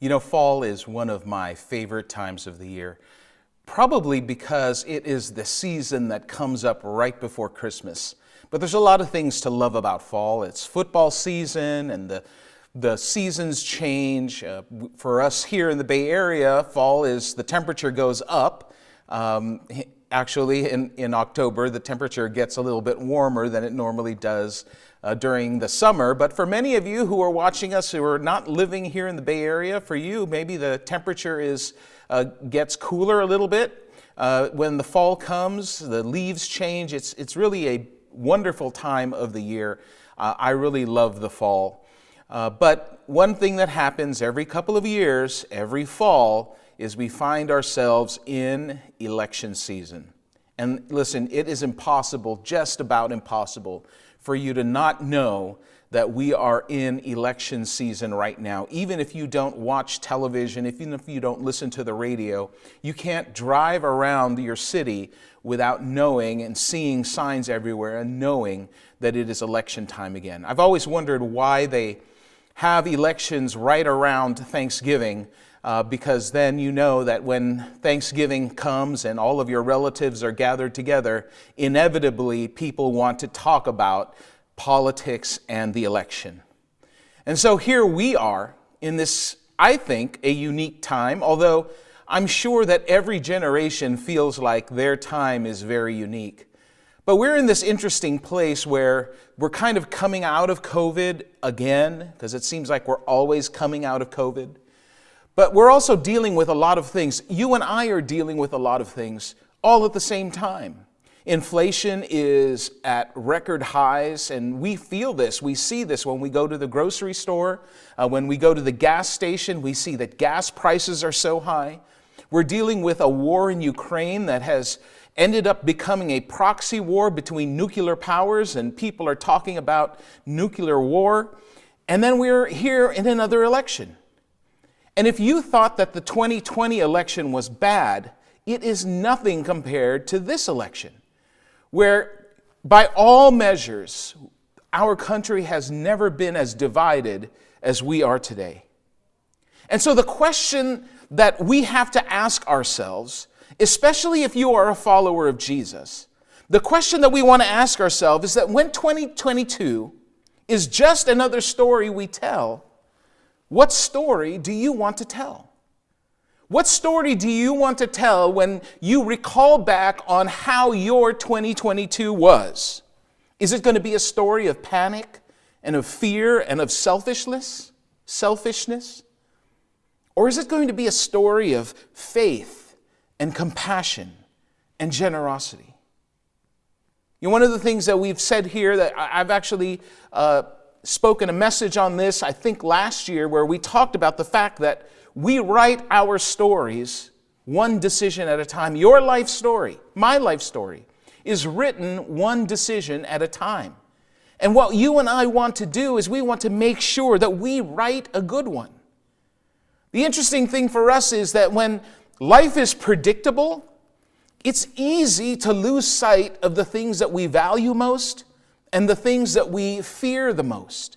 You know, fall is one of my favorite times of the year, probably because it is the season that comes up right before Christmas. But there's a lot of things to love about fall. It's football season and the seasons change. For us here in the Bay Area, fall is the temperature goes up. Actually, in October, the temperature gets a little bit warmer than it normally does during the summer. But for many of you who are watching us who are not living here in the Bay Area, for you, maybe the temperature gets cooler a little bit. When the fall comes, the leaves change. It's really a wonderful time of the year. I really love the fall. But one thing that happens every couple of years, every fall, is we find ourselves in election season. And listen, it is impossible, just about impossible, for you to not know that we are in election season right now. Even if you don't watch television, even if you don't listen to the radio, you can't drive around your city without knowing and seeing signs everywhere and knowing that it is election time again. I've always wondered why they have elections right around Thanksgiving, because then you know that when Thanksgiving comes and all of your relatives are gathered together, inevitably people want to talk about politics and the election. And so here we are in this, I think, a unique time, although I'm sure that every generation feels like their time is very unique. But we're in this interesting place where we're kind of coming out of COVID again, because it seems like we're always coming out of COVID. But we're also dealing with a lot of things. You and I are dealing with a lot of things all at the same time. Inflation is at record highs, and we feel this. We see this when we go to the grocery store. When we go to the gas station, we see that gas prices are so high. We're dealing with a war in Ukraine that has ended up becoming a proxy war between nuclear powers, and people are talking about nuclear war. And then we're here in another election. And if you thought that the 2020 election was bad, it is nothing compared to this election, where by all measures, our country has never been as divided as we are today. And so the question that we have to ask ourselves, especially if you are a follower of Jesus, the question that we want to ask ourselves is that when 2022 is just another story we tell, what story do you want to tell? What story do you want to tell when you recall back on how your 2022 was? Is it going to be a story of panic and of fear and of selfishness? Or is it going to be a story of faith and compassion and generosity? You know, one of the things that we've said here, that I've actually spoken a message on this, I think last year, where we talked about the fact that we write our stories one decision at a time. Your life story, my life story, is written one decision at a time. And what you and I want to do is we want to make sure that we write a good one. The interesting thing for us is that when life is predictable, it's easy to lose sight of the things that we value most and the things that we fear the most.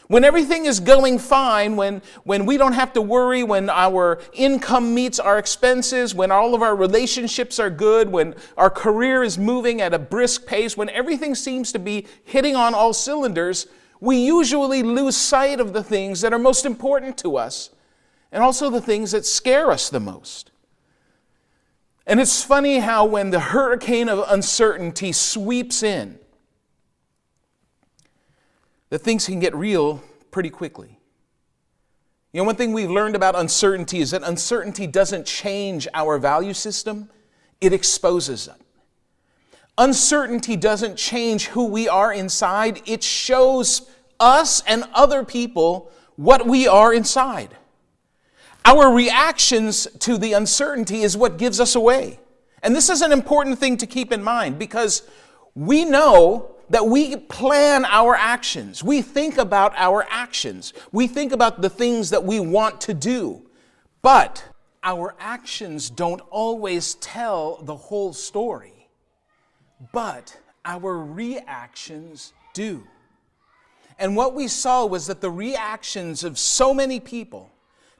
When everything is going fine, when we don't have to worry, when our income meets our expenses, when all of our relationships are good, when our career is moving at a brisk pace, when everything seems to be hitting on all cylinders, we usually lose sight of the things that are most important to us and also the things that scare us the most. And it's funny how when the hurricane of uncertainty sweeps in, that things can get real pretty quickly. You know, one thing we've learned about uncertainty is that uncertainty doesn't change our value system, it exposes it. Uncertainty doesn't change who we are inside, it shows us and other people what we are inside. Our reactions to the uncertainty is what gives us away. And this is an important thing to keep in mind, because we know that we plan our actions. We think about our actions. We think about the things that we want to do. But our actions don't always tell the whole story. But our reactions do. And what we saw was that the reactions of so many people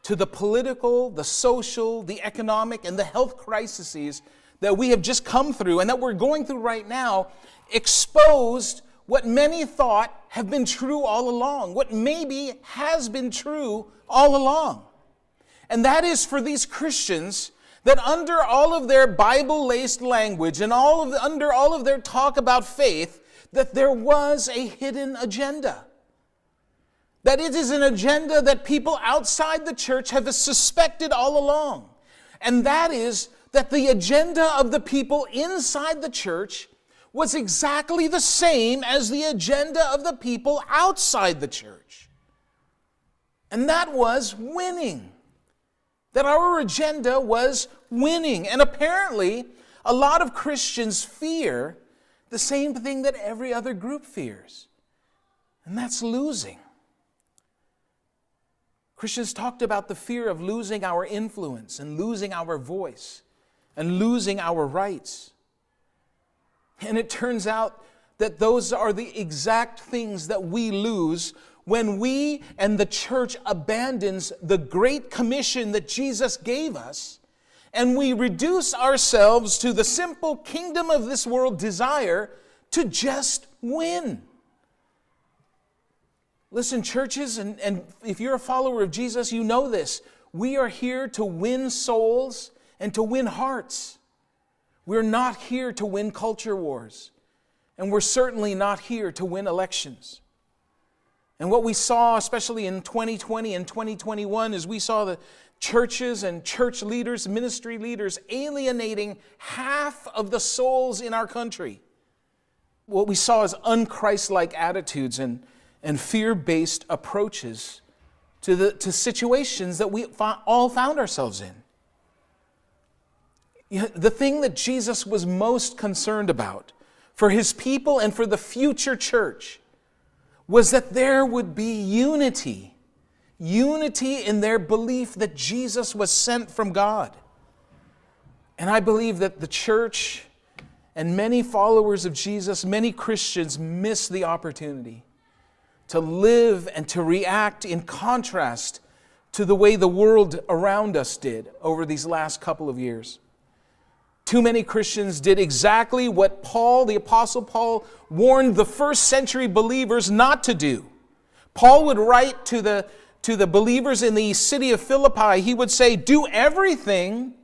to the political, the social, the economic, and the health crises that we have just come through and that we're going through right now exposed what many thought have been true all along, what maybe has been true all along. And that is for these Christians that under all of their Bible-laced language and under all of their talk about faith, that there was a hidden agenda. That it is an agenda that people outside the church have suspected all along. And that is that the agenda of the people inside the church was exactly the same as the agenda of the people outside the church. And that was winning. That our agenda was winning. And apparently, a lot of Christians fear the same thing that every other group fears. And that's losing. Christians talked about the fear of losing our influence and losing our voice and losing our rights. And it turns out that those are the exact things that we lose when we and the church abandons the great commission that Jesus gave us, and we reduce ourselves to the simple kingdom of this world desire to just win. Listen, churches, and if you're a follower of Jesus, you know this. We are here to win souls and to win hearts. We're not here to win culture wars. And we're certainly not here to win elections. And what we saw, especially in 2020 and 2021, is we saw the churches and church leaders, ministry leaders, alienating half of the souls in our country. What we saw is un-Christ-like attitudes and fear-based approaches to situations that we all found ourselves in. The thing that Jesus was most concerned about for his people and for the future church was that there would be unity in their belief that Jesus was sent from God. And I believe that the church and many followers of Jesus, many Christians miss the opportunity to live and to react in contrast to the way the world around us did over these last couple of years. Too many Christians did exactly what Paul, the Apostle Paul, warned the first century believers not to do. Paul would write to the believers in the city of Philippi, he would say, do everything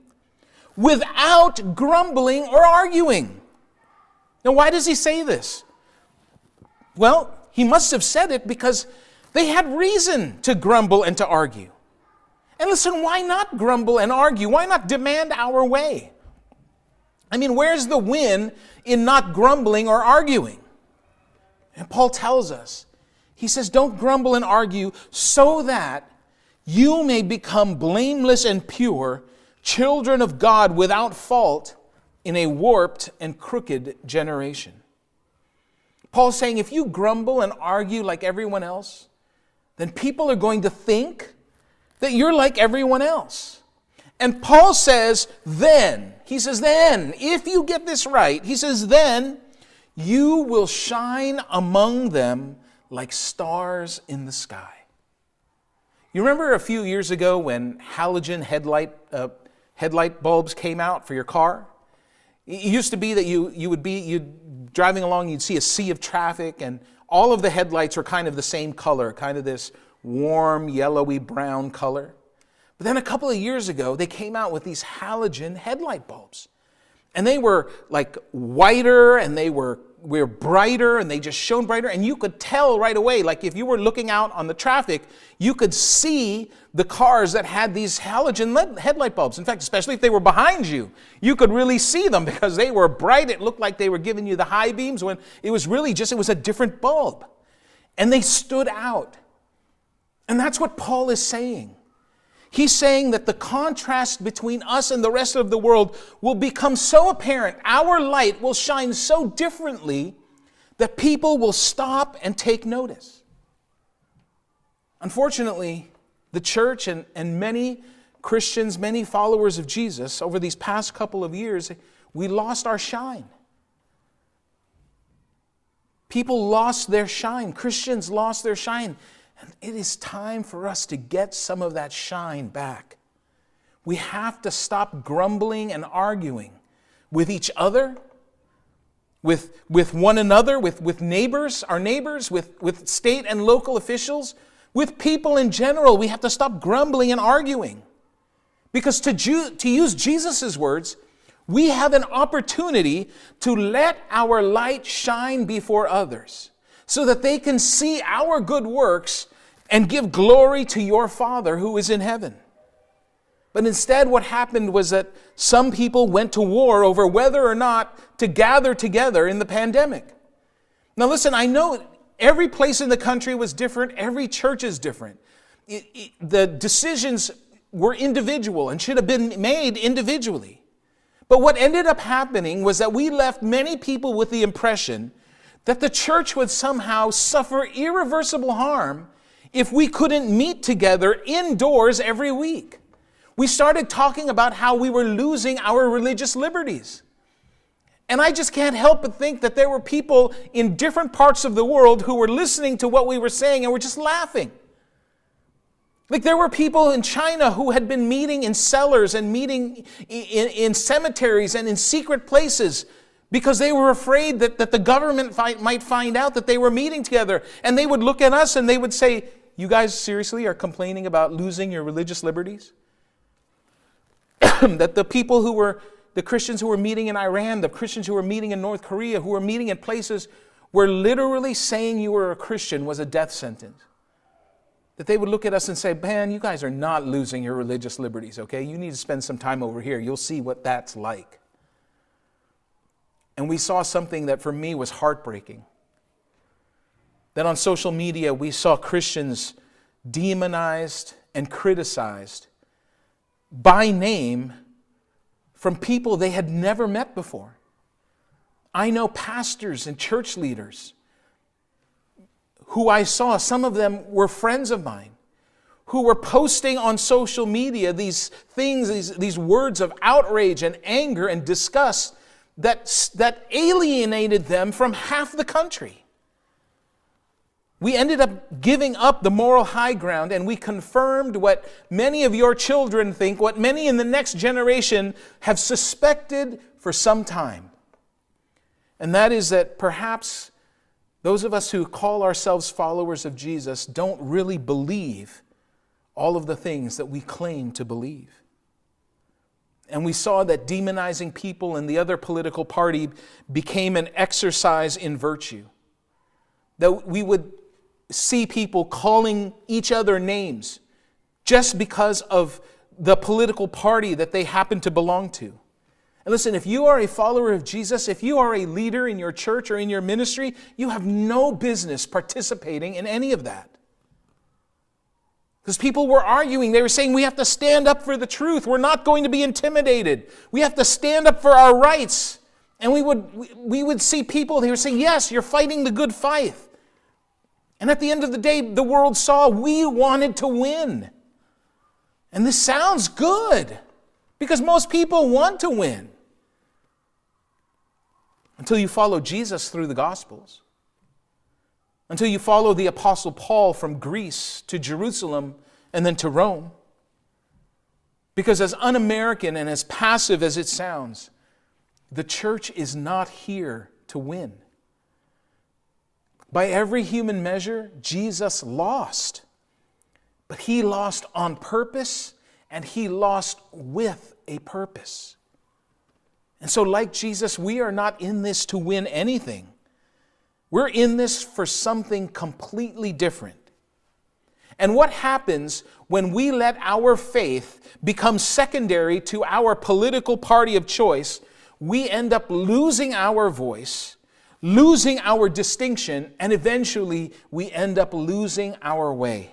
without grumbling or arguing. Now, why does he say this? Well, he must have said it because they had reason to grumble and to argue. And listen, why not grumble and argue? Why not demand our way? I mean, where's the win in not grumbling or arguing? And Paul tells us, he says, don't grumble and argue so that you may become blameless and pure, children of God without fault in a warped and crooked generation. Paul's saying if you grumble and argue like everyone else, then people are going to think that you're like everyone else. And Paul says, then, if you get this right, he says, then you will shine among them like stars in the sky. You remember a few years ago when halogen headlight bulbs came out for your car? It used to be that you'd driving along, you'd see a sea of traffic, and all of the headlights were kind of the same color, kind of this warm, yellowy brown color. But then a couple of years ago, they came out with these halogen headlight bulbs. And they were like whiter, and they were brighter, and they just shone brighter. And you could tell right away, like if you were looking out on the traffic, you could see the cars that had these halogen headlight bulbs. In fact, especially if they were behind you, you could really see them because they were bright. It looked like they were giving you the high beams when it was really just, it was a different bulb. And they stood out. And that's what Paul is saying. He's saying that the contrast between us and the rest of the world will become so apparent. Our light will shine so differently that people will stop and take notice. Unfortunately, the church and many Christians, many followers of Jesus, over these past couple of years, we lost our shine. People lost their shine. Christians lost their shine. And it is time for us to get some of that shine back. We have to stop grumbling and arguing with each other, with one another, with neighbors, our neighbors, with state and local officials, with people in general. We have to stop grumbling and arguing. Because to use Jesus' words, we have an opportunity to let our light shine before others so that they can see our good works and give glory to your Father who is in heaven. But instead, what happened was that some people went to war over whether or not to gather together in the pandemic. Now listen, I know every place in the country was different. Every church is different. The decisions were individual and should have been made individually. But what ended up happening was that we left many people with the impression that the church would somehow suffer irreversible harm if we couldn't meet together indoors every week. We started talking about how we were losing our religious liberties. And I just can't help but think that there were people in different parts of the world who were listening to what we were saying and were just laughing. Like there were people in China who had been meeting in cellars and meeting in cemeteries and in secret places because they were afraid that the government might find out that they were meeting together. And they would look at us and they would say, "You guys seriously are complaining about losing your religious liberties?" That the Christians who were meeting in Iran, the Christians who were meeting in North Korea, who were meeting in places where literally saying you were a Christian was a death sentence. That they would look at us and say, "Man, you guys are not losing your religious liberties, okay? You need to spend some time over here. You'll see what that's like." And we saw something that for me was heartbreaking. That on social media we saw Christians demonized and criticized by name from people they had never met before. I know pastors and church leaders who I saw, some of them were friends of mine, who were posting on social media these things, these words of outrage and anger and disgust that alienated them from half the country. We ended up giving up the moral high ground and we confirmed what many of your children think, what many in the next generation have suspected for some time. And that is that perhaps those of us who call ourselves followers of Jesus don't really believe all of the things that we claim to believe. And we saw that demonizing people in the other political party became an exercise in virtue. That we would see people calling each other names just because of the political party that they happen to belong to. And listen, if you are a follower of Jesus, if you are a leader in your church or in your ministry, you have no business participating in any of that. Because people were arguing, they were saying we have to stand up for the truth. We're not going to be intimidated. We have to stand up for our rights. And we would see people, they were saying, yes, you're fighting the good fight. And at the end of the day, the world saw we wanted to win. And this sounds good because most people want to win. Until you follow Jesus through the Gospels. Until you follow the Apostle Paul from Greece to Jerusalem and then to Rome. Because as un-American and as passive as it sounds, the church is not here to win. By every human measure, Jesus lost. But he lost on purpose, and he lost with a purpose. And so like Jesus, we are not in this to win anything. We're in this for something completely different. And what happens when we let our faith become secondary to our political party of choice, we end up losing our voice, losing our distinction, and eventually we end up losing our way.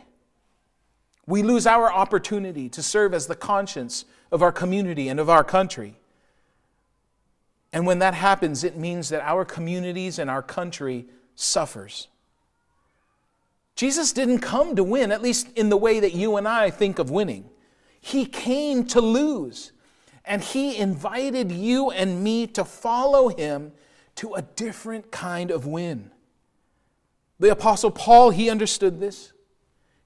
We lose our opportunity to serve as the conscience of our community and of our country. And when that happens, it means that our communities and our country suffers. Jesus didn't come to win, at least in the way that you and I think of winning. He came to lose. And he invited you and me to follow him to a different kind of win. The Apostle Paul, he understood this.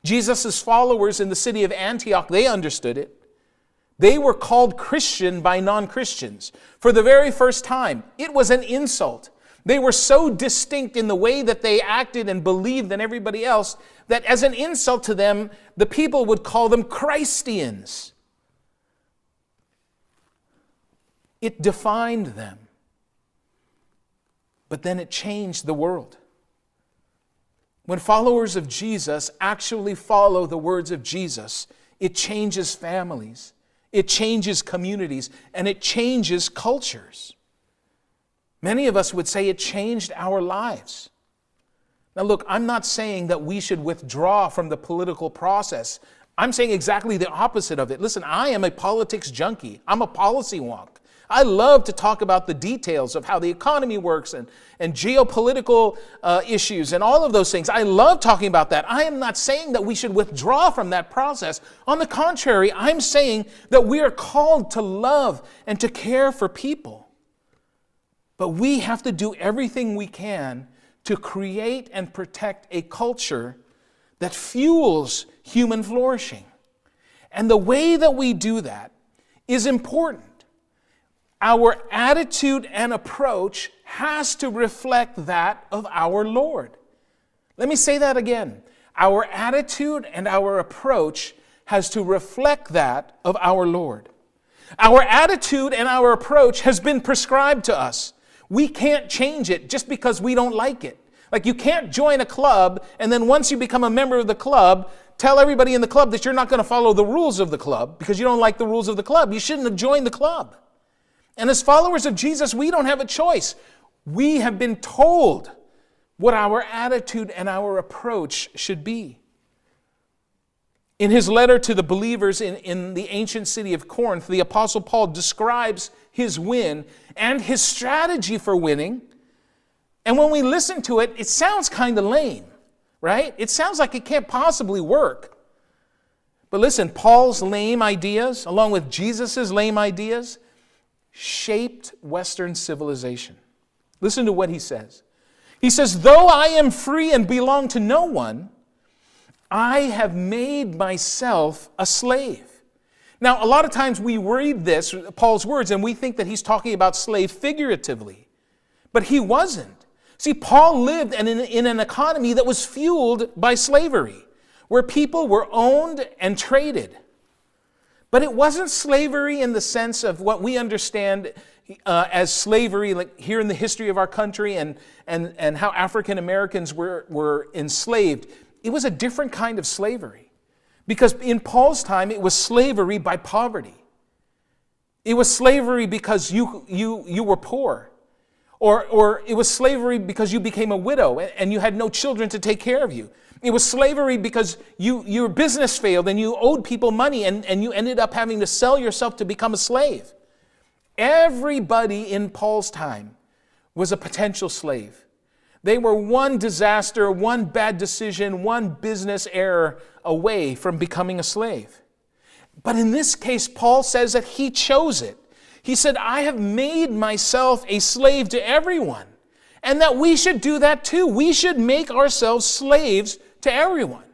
Jesus' followers in the city of Antioch, they understood it. They were called Christian by non-Christians. For the very first time, it was an insult. They were so distinct in the way that they acted and believed than everybody else that as an insult to them, the people would call them Christians. It defined them. But then it changed the world. When followers of Jesus actually follow the words of Jesus, it changes families, it changes communities, and it changes cultures. Many of us would say it changed our lives. Now look, I'm not saying that we should withdraw from the political process. I'm saying exactly the opposite of it. Listen, I am a politics junkie. I'm a policy wonk. I love to talk about the details of how the economy works and geopolitical issues and all of those things. I love talking about that. I am not saying that we should withdraw from that process. On the contrary, I'm saying that we are called to love and to care for people. But we have to do everything we can to create and protect a culture that fuels human flourishing. And the way that we do that is important. Our attitude and approach has to reflect that of our Lord. Let me say that again. Our attitude and our approach has to reflect that of our Lord. Our attitude and our approach has been prescribed to us. We can't change it just because we don't like it. Like you can't join a club and then once you become a member of the club, tell everybody in the club that you're not going to follow the rules of the club because you don't like the rules of the club. You shouldn't have joined the club. And as followers of Jesus, we don't have a choice. We have been told what our attitude and our approach should be. In his letter to the believers in the ancient city of Corinth, the Apostle Paul describes his win and his strategy for winning. And when we listen to it, it sounds kind of lame, right? It sounds like it can't possibly work. But listen, Paul's lame ideas, along with Jesus' lame ideas, shaped Western civilization. Listen to what he says. He says, though I am free and belong to no one, I have made myself a slave. Now, a lot of times we read this, Paul's words, and we think that he's talking about slave figuratively. But he wasn't. See, Paul lived in an economy that was fueled by slavery, where people were owned and traded. But it wasn't slavery in the sense of what we understand as slavery, like here in the history of our country and how African Americans were enslaved. It was a different kind of slavery. Because in Paul's time, it was slavery by poverty. It was slavery because you were poor. Or it was slavery because you became a widow and you had no children to take care of you. It was slavery because your business failed and you owed people money and you ended up having to sell yourself to become a slave. Everybody in Paul's time was a potential slave. They were one disaster, one bad decision, one business error away from becoming a slave. But in this case, Paul says that he chose it. He said, I have made myself a slave to everyone. And that we should do that too. We should make ourselves slaves to everyone.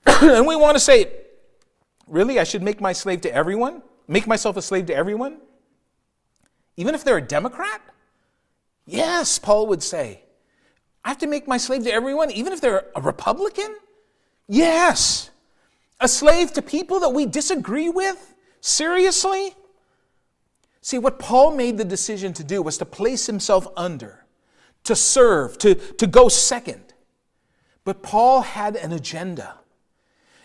And we want to say, really, I should make my slave to everyone? Make myself a slave to everyone? Even if they're a Democrat? Yes, Paul would say. I have to make my slave to everyone, even if they're a Republican? Yes. A slave to people that we disagree with? Seriously? See, what Paul made the decision to do was to place himself under, to serve, to go second. But Paul had an agenda.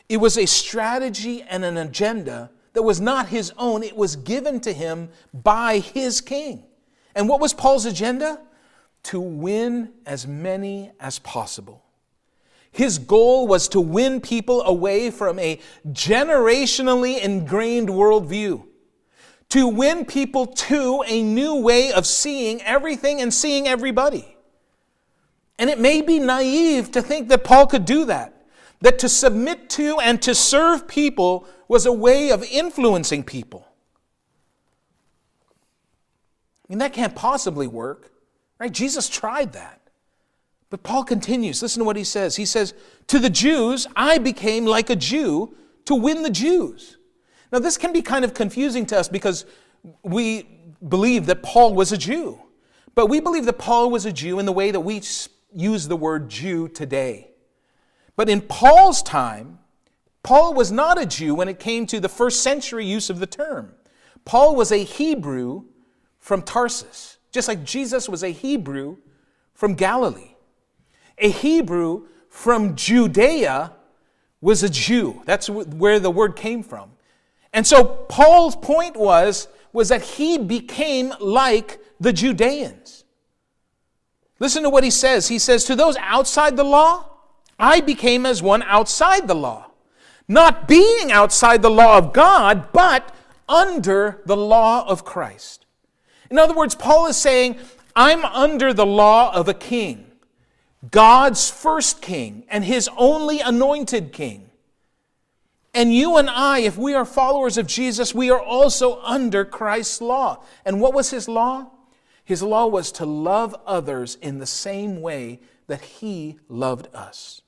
It was a strategy and an agenda that was not his own. It was given to him by his king. And what was Paul's agenda? To win as many as possible. His goal was to win people away from a generationally ingrained worldview. To win people to a new way of seeing everything and seeing everybody. And it may be naive to think that Paul could do that. That to submit to and to serve people was a way of influencing people. I mean, that can't possibly work. Right? Jesus tried that. But Paul continues. Listen to what he says. He says, to the Jews, I became like a Jew to win the Jews. Now, this can be kind of confusing to us because we believe that Paul was a Jew. But we believe that Paul was a Jew in the way that we use the word Jew today. But in Paul's time, Paul was not a Jew when it came to the first century use of the term. Paul was a Hebrew from Tarsus, just like Jesus was a Hebrew from Galilee. A Hebrew from Judea was a Jew. That's where the word came from. And so Paul's point was that he became like the Judeans. Listen to what he says. He says, to those outside the law, I became as one outside the law. Not being outside the law of God, but under the law of Christ. In other words, Paul is saying, I'm under the law of a king, God's first king and his only anointed king. And you and I, if we are followers of Jesus, we are also under Christ's law. And what was his law? His law was to love others in the same way that he loved us.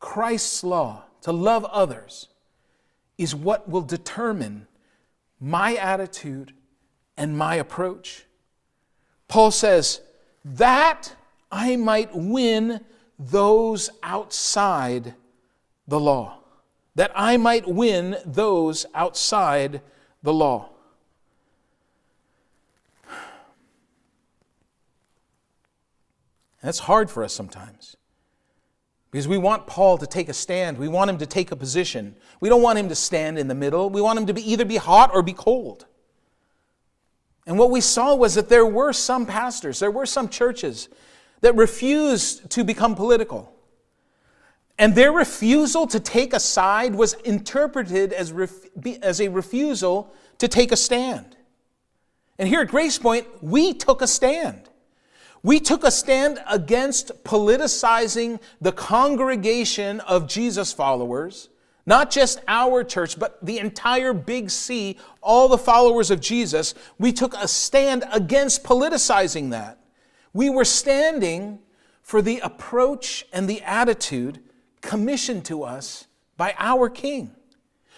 Christ's law, to love others, is what will determine my attitude and my approach. Paul says, that I might win those outside the law. That I might win those outside the law. That's hard for us sometimes. Because we want Paul to take a stand. We want him to take a position. We don't want him to stand in the middle. We want him to either be hot or be cold. And what we saw was that there were some pastors, there were some churches that refused to become political. And their refusal to take a side was interpreted as a refusal to take a stand. And here at Gracepoint, we took a stand. We took a stand against politicizing the congregation of Jesus followers, not just our church, but the entire Big C, all the followers of Jesus. We took a stand against politicizing that. We were standing for the approach and the attitude commissioned to us by our King.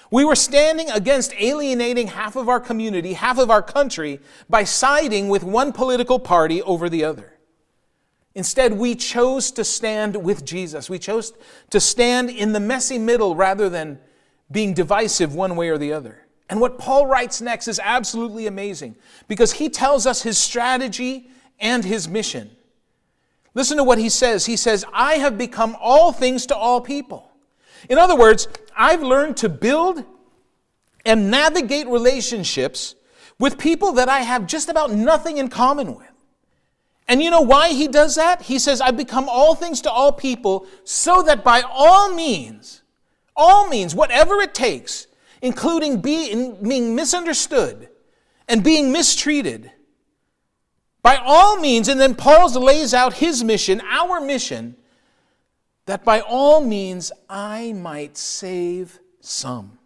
We were standing against alienating half of our community, half of our country, by siding with one political party over the other. Instead, we chose to stand with Jesus. We chose to stand in the messy middle rather than being divisive one way or the other. And what Paul writes next is absolutely amazing because he tells us his strategy and his mission. Listen to what he says. He says, I have become all things to all people. In other words, I've learned to build and navigate relationships with people that I have just about nothing in common with. And you know why he does that? He says, I've become all things to all people so that by all means, whatever it takes, including being misunderstood and being mistreated, by all means, and then Paul lays out his mission, our mission, that by all means I might save some.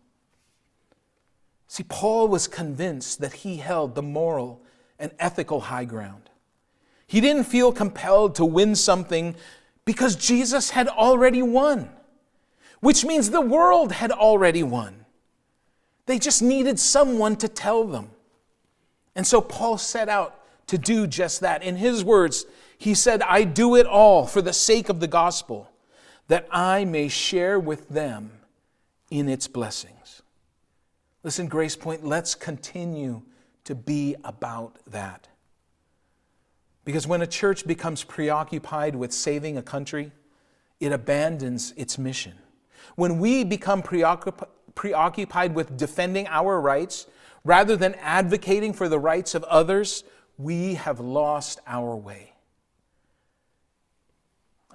See, Paul was convinced that he held the moral and ethical high ground. He didn't feel compelled to win something because Jesus had already won, which means the world had already won. They just needed someone to tell them. And so Paul set out to do just that. In his words, he said, I do it all for the sake of the gospel, that I may share with them in its blessings. Listen, Gracepoint, let's continue to be about that. Because when a church becomes preoccupied with saving a country, it abandons its mission. When we become preoccupied with defending our rights rather than advocating for the rights of others, we have lost our way.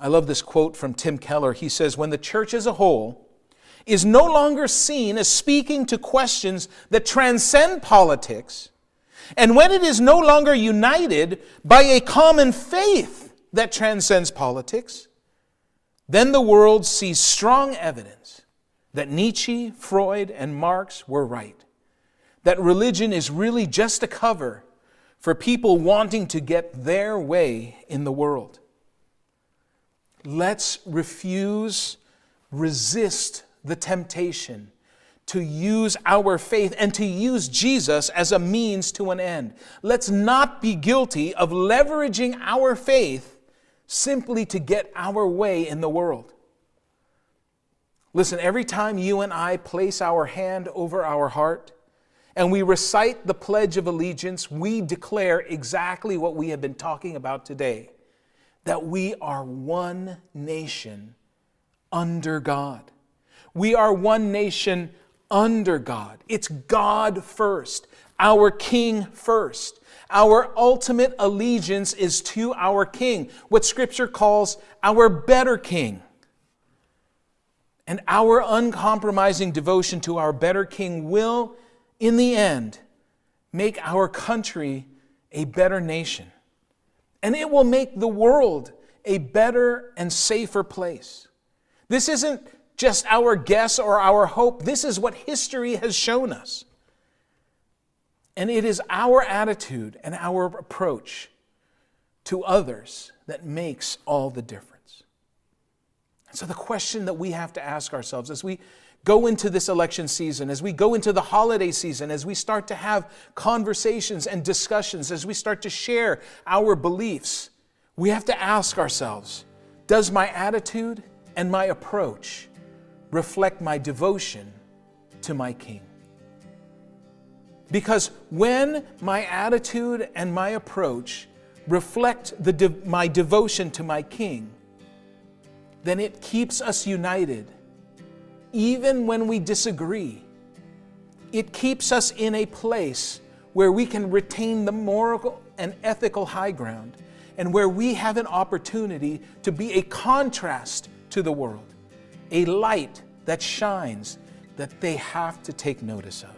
I love this quote from Tim Keller. He says, when the church as a whole is no longer seen as speaking to questions that transcend politics, and when it is no longer united by a common faith that transcends politics, then the world sees strong evidence that Nietzsche, Freud, and Marx were right. That religion is really just a cover for people wanting to get their way in the world. let's resist the temptation to use our faith and to use Jesus as a means to an end. Let's not be guilty of leveraging our faith simply to get our way in the world. Listen, every time you and I place our hand over our heart and we recite the Pledge of Allegiance, we declare exactly what we have been talking about today, that we are one nation under God. We are one nation under God. It's God first, our King first. Our ultimate allegiance is to our King, what Scripture calls our better King. And our uncompromising devotion to our better King will, in the end, make our country a better nation. And it will make the world a better and safer place. This isn't just our guess or our hope. This is what history has shown us. And it is our attitude and our approach to others that makes all the difference. And so the question that we have to ask ourselves as we go into this election season, as we go into the holiday season, as we start to have conversations and discussions, as we start to share our beliefs, we have to ask ourselves, does my attitude and my approach reflect my devotion to my King? Because when my attitude and my approach reflect my devotion to my King, then it keeps us united. Even when we disagree, it keeps us in a place where we can retain the moral and ethical high ground, and where we have an opportunity to be a contrast to the world, a light that shines that they have to take notice of.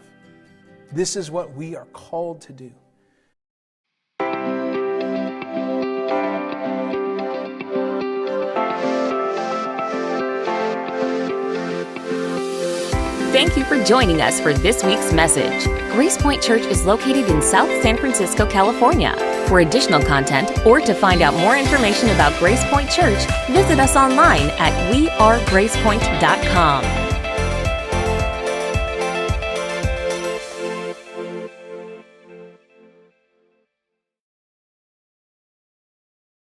This is what we are called to do. Thank you for joining us for this week's message. Gracepoint Church is located in South San Francisco, California. For additional content or to find out more information about Gracepoint Church, visit us online at wearegracepoint.com.